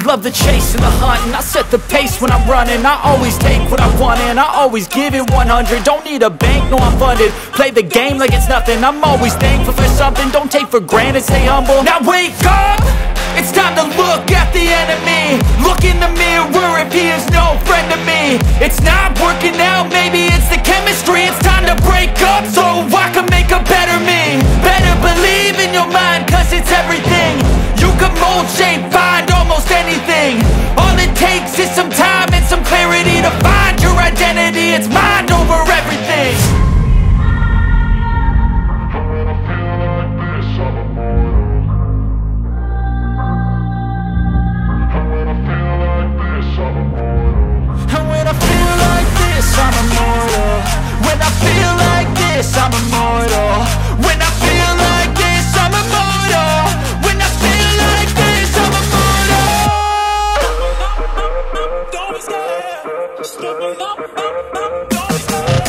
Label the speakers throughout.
Speaker 1: Love the chase and the hunt, and I set the pace when I'm running. I always take what I want and I always give it 100. Don't need a bank, no I'm funded. Play the game like it's nothing. I'm always thankful for something. Don't take for granted, stay humble. Now wake up! It's time to look at the enemy. Look in the mirror if he is no friend to me. It's not working out, maybe it's the chemistry. It's time to break up so I can make a better me. Better believe in your mind, cause it's everything. You can mold, shape, find almost anything. All it takes is some time and some clarity to find your identity. It's mind over everything. And when I feel like this, I'm immortal. When I feel like this, I'm immortal. When I feel like this, I'm immortal. When I feel like this, I'm immortal. Don't be scared. Just open up. Don't be scared.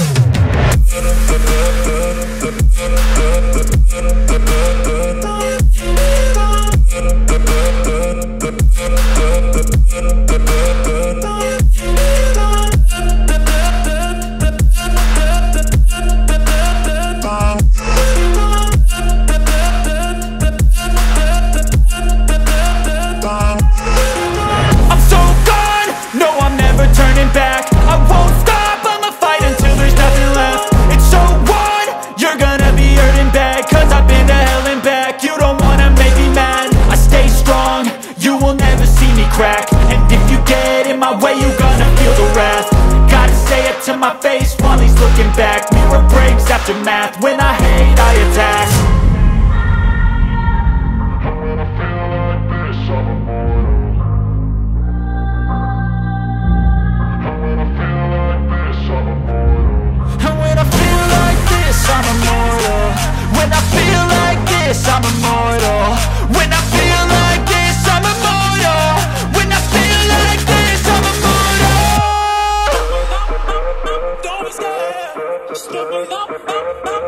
Speaker 1: Turning back, I won't stop, I'ma fight until there's nothing left. It's so on, you're gonna be hurting bad, cause I've been to hell and back. You don't wanna make me mad, I stay strong, you will never see me crack. And if you get in my way, you're gonna feel the wrath. Gotta say it to my face while he's looking back. Mirror breaks after math, when I hate I attack. I'm immortal. When I feel like this, I'm immortal. When I feel like this, I'm immortal. When I feel like this, I'm immortal. Don't be scared. Just open up.